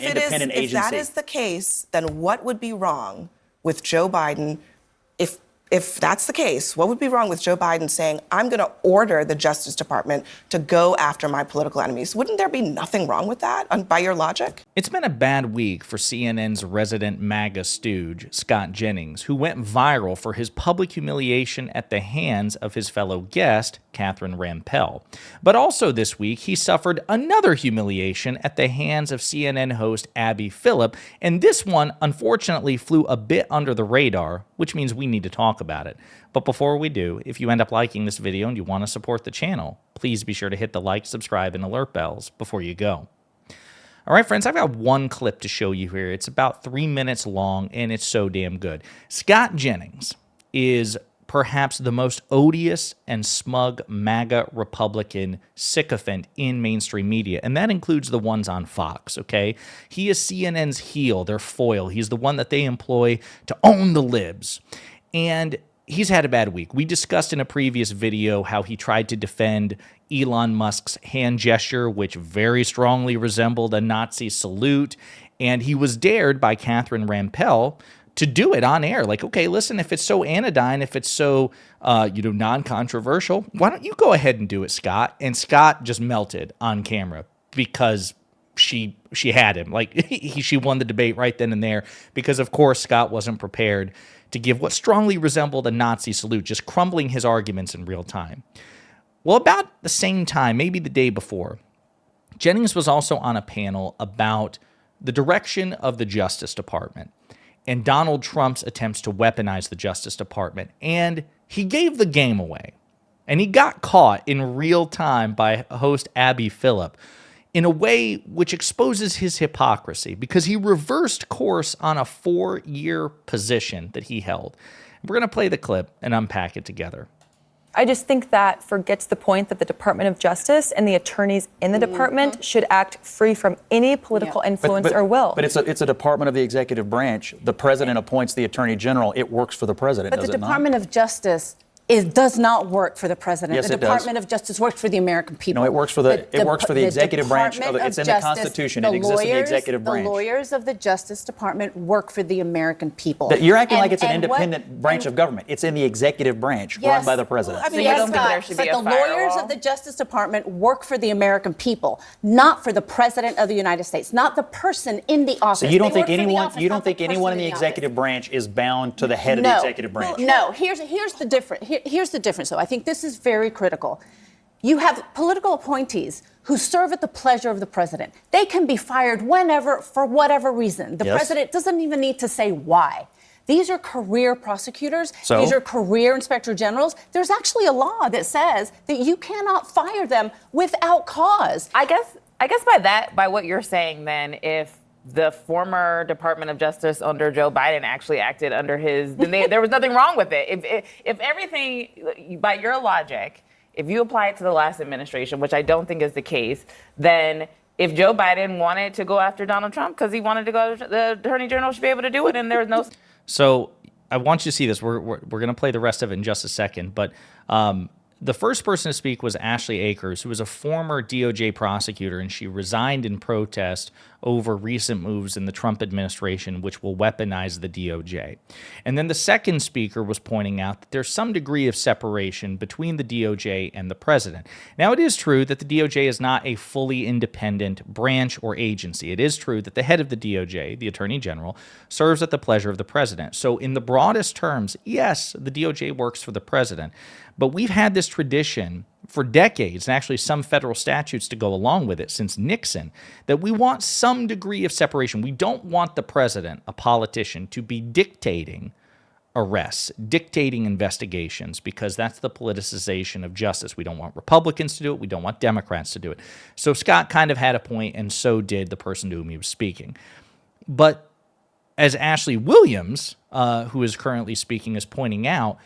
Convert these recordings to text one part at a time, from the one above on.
an independent agency. If that is the case, then what would be wrong with Joe Biden if that's the case, what would be wrong with Joe Biden saying, I'm going to order the Justice Department to go after my political enemies? Wouldn't there be nothing wrong with that, by your logic? It's been a bad week for CNN's resident MAGA stooge, Scott Jennings, who went viral for his public humiliation at the hands of his fellow guest, Catherine Rampell. But also this week, he suffered another humiliation at the hands of CNN host Abby Phillip, and this one, unfortunately, flew a bit under the radar, which means we need to talk about it. But before we do, if you end up liking this video and you want to support the channel, please be sure to hit the like, subscribe, and alert bells before you go. All right, friends, I've got one clip to show you here. It's about 3 minutes long, and it's so damn good. Scott Jennings is perhaps the most odious and smug MAGA Republican sycophant in mainstream media, and that includes the ones on Fox, okay? He is CNN's heel, their foil. He's the one that they employ to own the libs. And he's had a bad week. We discussed in a previous video how he tried to defend Elon Musk's hand gesture, which very strongly resembled a Nazi salute, and he was dared by Catherine Rampell to do it on air. Like, okay, listen, if it's so anodyne, if it's so, non-controversial, why don't you go ahead and do it, Scott? And Scott just melted on camera because she had him. Like, she won the debate right then and there because, of course, Scott wasn't prepared to give what strongly resembled a Nazi salute, just crumbling his arguments in real time. Well, about the same time, maybe the day before, Jennings was also on a panel about the direction of the Justice Department and Donald Trump's attempts to weaponize the Justice Department. And he gave the game away. And he got caught in real time by host Abby Phillip in a way which exposes his hypocrisy because he reversed course on a 4-year position that he held. We're going to play the clip and unpack it together. I just think that forgets the point that the Department of Justice and the attorneys in the department should act free from any political influence or will. But it's a department of the executive branch. The president appoints the attorney general. It works for the president, but does it not? But the Department of Justice does not work for the president. Yes, the Department of Justice works for the American people. No, it works for the executive branch. It's in the Constitution. It exists in the executive branch. The lawyers of the Justice Department work for the American people. You're acting like it's an independent branch of government. It's in the executive branch run by the president. I mean, yes, but the lawyers of the Justice Department work for the American people, not for the president of the United States, not the person in the office. So you don't think anyone in the executive branch is bound to the head of the executive branch? No. Here's the difference. Here's the difference, though. I think this is very critical. You have political appointees who serve at the pleasure of the president. They can be fired whenever, for whatever reason. The president doesn't even need to say why. These are career prosecutors. These are career inspector generals. There's actually a law that says that you cannot fire them without cause. I guess by what you're saying, then, if the former Department of Justice under Joe Biden actually acted under his, then there was nothing wrong with it. If everything, by your logic, if you apply it to the last administration, which I don't think is the case, then if Joe Biden wanted to go after Donald Trump because he wanted to go, the Attorney General should be able to do it, and there was no. So I want you to see this. We're going to play the rest of it in just a second, but the first person to speak was Ashley Akers, who was a former DOJ prosecutor, and she resigned in protest over recent moves in the Trump administration, which will weaponize the DOJ. And then the second speaker was pointing out that there's some degree of separation between the DOJ and the president. Now, it is true that the DOJ is not a fully independent branch or agency. It is true that the head of the DOJ, the Attorney General, serves at the pleasure of the president. So in the broadest terms, yes, the DOJ works for the president. But we've had this tradition for decades, and actually some federal statutes to go along with it since Nixon, that we want some degree of separation. We don't want the president, a politician, to be dictating arrests, dictating investigations, because that's the politicization of justice. We don't want Republicans to do it. We don't want Democrats to do it. So Scott kind of had a point, and so did the person to whom he was speaking. But as Ashley Williams, who is currently speaking, is pointing out,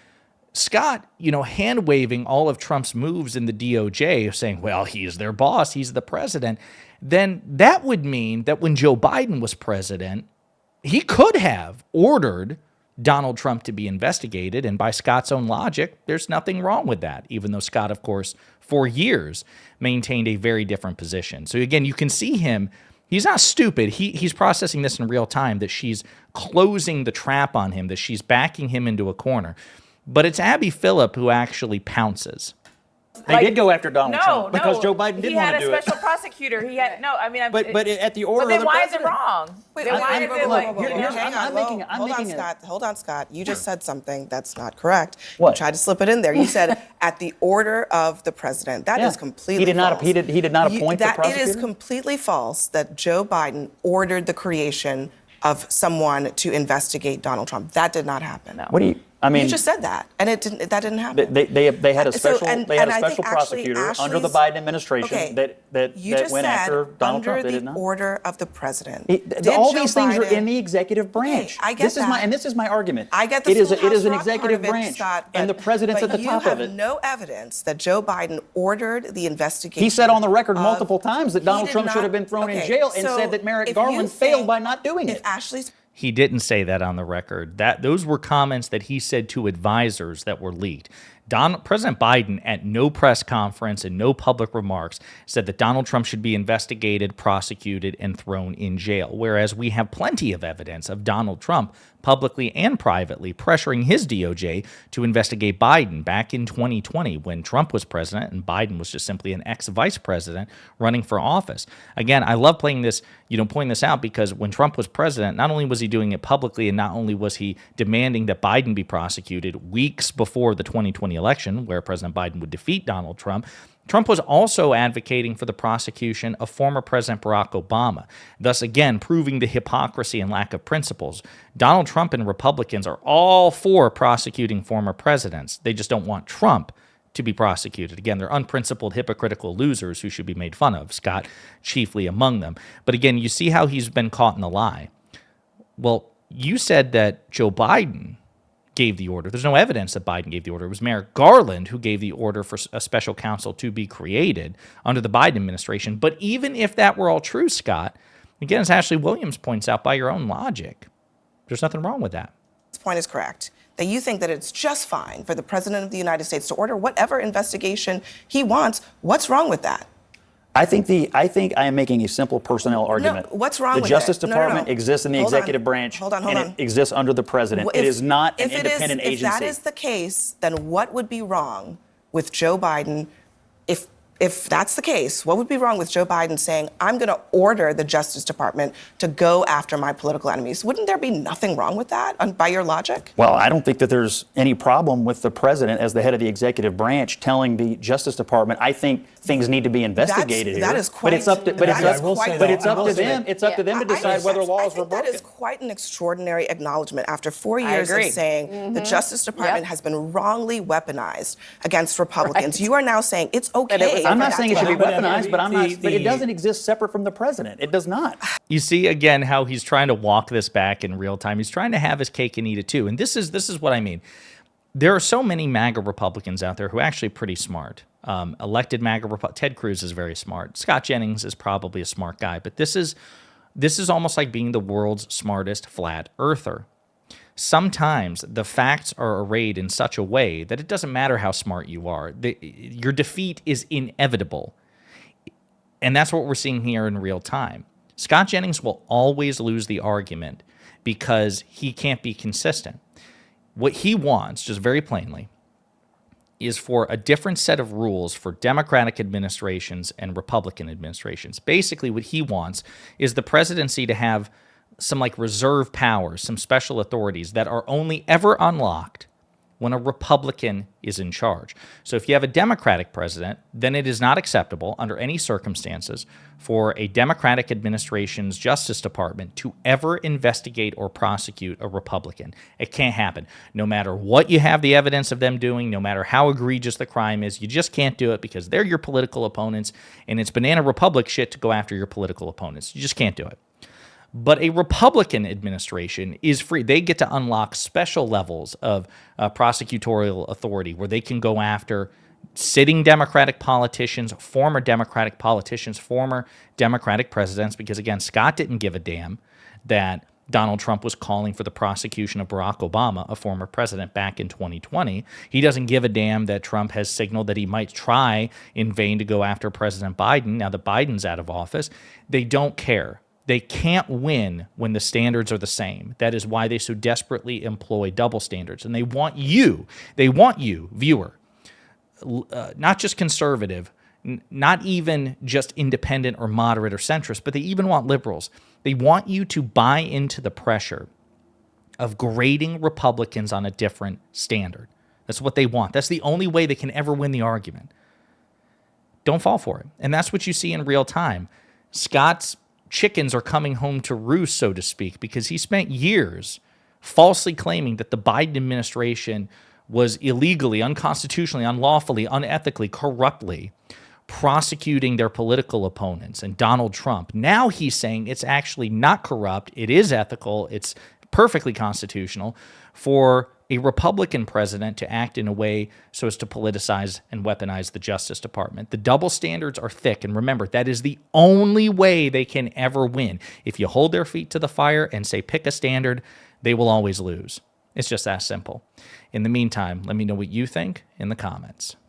Scott, hand-waving all of Trump's moves in the DOJ, saying, well, he's their boss, he's the president, then that would mean that when Joe Biden was president, he could have ordered Donald Trump to be investigated, and by Scott's own logic, there's nothing wrong with that, even though Scott, of course, for years maintained a very different position. So again, you can see him He's not stupid. He's processing this in real time, that she's closing the trap on him, that she's backing him into a corner. But it's Abby Phillip who actually pounces. They did go after Donald Trump because Joe Biden didn't want to do it. He had a special prosecutor. He had But at the order But then of the why president. is it wrong? Then why is it like? Hold on, Scott. You just said something that's not correct. What? You tried to slip it in there. You said at the order of the president. That is completely false. He did not appoint the prosecutor? It is completely false that Joe Biden ordered the creation of someone to investigate Donald Trump. That did not happen. No. What do you? I mean, you just said that, and that didn't happen. They had a special and I think prosecutor under the Biden administration that went after Donald Trump. They did not. Under the order of the president. All these things are in the executive branch. I get that. This is my argument. I get the it is an Rock executive part of it, branch, Scott, and the president's at the top of you it. have no evidence that Joe Biden ordered the investigation. He said on the record multiple times that Donald He did Trump not- should have been thrown in okay, jail, and so said that Merrick if you Garland think- failed by not doing If it. Ashley's He didn't say that on the record. Those were comments that he said to advisors that were leaked. President Biden, at no press conference and no public remarks, said that Donald Trump should be investigated, prosecuted, and thrown in jail, whereas we have plenty of evidence of Donald Trump publicly and privately pressuring his DOJ to investigate Biden back in 2020 when Trump was president and Biden was just simply an ex-vice president running for office. Again, I love pointing this out because when Trump was president, not only was he doing it publicly and not only was he demanding that Biden be prosecuted weeks before the 2020 election, where President Biden would defeat Donald Trump, Trump was also advocating for the prosecution of former President Barack Obama, thus again proving the hypocrisy and lack of principles. Donald Trump and Republicans are all for prosecuting former presidents. They just don't want Trump to be prosecuted. Again, they're unprincipled, hypocritical losers who should be made fun of, Scott chiefly among them. But again, you see how he's been caught in the lie. Well, you said that Joe Biden gave the order. There's no evidence that Biden gave the order. It was Merrick Garland who gave the order for a special counsel to be created under the Biden administration. But even if that were all true, Scott, again, as Ashley Williams points out, by your own logic, there's nothing wrong with that. This point is correct. That you think that it's just fine for the President of the United States to order whatever investigation he wants. What's wrong with that? I think I am making a simple personnel argument. No, what's wrong with it? The Justice No, no, Department no. exists in the Hold on. executive branch, Hold on. and it exists under the president. Well, it is not an if it is- independent agency. If that is the case, then what would be wrong with Joe Biden? If that's the case, what would be wrong with Joe Biden saying, I'm going to order the Justice Department to go after my political enemies? Wouldn't there be nothing wrong with that, by your logic? Well, I don't think that there's any problem with the president as the head of the executive branch telling the Justice Department, I think things need to be investigated here. That is quite. But it's up to them. It's up to them to I decide think whether that's- laws I were think that broken. is quite an extraordinary acknowledgement after 4 years of agree. saying the Justice Department has been wrongly weaponized against Republicans. Right. You are now saying it's okay. I'm for not that saying it to should be happen. weaponized, but it doesn't exist separate from the president. It does not. You see again how he's trying to walk this back in real time. He's trying to have his cake and eat it too. And this is what I mean. There are so many MAGA Republicans out there who are actually pretty smart. Elected MAGA Ted Cruz is very smart. Scott Jennings is probably a smart guy. But this is almost like being the world's smartest flat earther. Sometimes the facts are arrayed in such a way that it doesn't matter how smart you are. Your defeat is inevitable. And that's what we're seeing here in real time. Scott Jennings will always lose the argument because he can't be consistent. What he wants, just very plainly, is for a different set of rules for Democratic administrations and Republican administrations. Basically, what he wants is the presidency to have some reserve powers, some special authorities that are only ever unlocked when a Republican is in charge. So if you have a Democratic president, then it is not acceptable under any circumstances for a Democratic administration's Justice Department to ever investigate or prosecute a Republican. It can't happen. No matter what you have the evidence of them doing, no matter how egregious the crime is, you just can't do it because they're your political opponents, and it's banana republic shit to go after your political opponents. You just can't do it. But a Republican administration is free. They get to unlock special levels of prosecutorial authority where they can go after sitting Democratic politicians, former Democratic presidents, because, again, Scott didn't give a damn that Donald Trump was calling for the prosecution of Barack Obama, a former president, back in 2020. He doesn't give a damn that Trump has signaled that he might try in vain to go after President Biden now that Biden's out of office. They don't care. They can't win when the standards are the same. That is why they so desperately employ double standards. And they want you, viewer, not just conservative, not even just independent or moderate or centrist, but they even want liberals. They want you to buy into the pressure of grading Republicans on a different standard. That's what they want. That's the only way they can ever win the argument. Don't fall for it. And that's what you see in real time. Scott's chickens are coming home to roost, so to speak, because he spent years falsely claiming that the Biden administration was illegally, unconstitutionally, unlawfully, unethically, corruptly prosecuting their political opponents and Donald Trump. Now he's saying it's actually not corrupt, it is ethical, it's perfectly constitutional for a Republican president to act in a way so as to politicize and weaponize the Justice Department. The double standards are thick, and remember, that is the only way they can ever win. If you hold their feet to the fire and say pick a standard, they will always lose. It's just that simple. In the meantime, let me know what you think in the comments.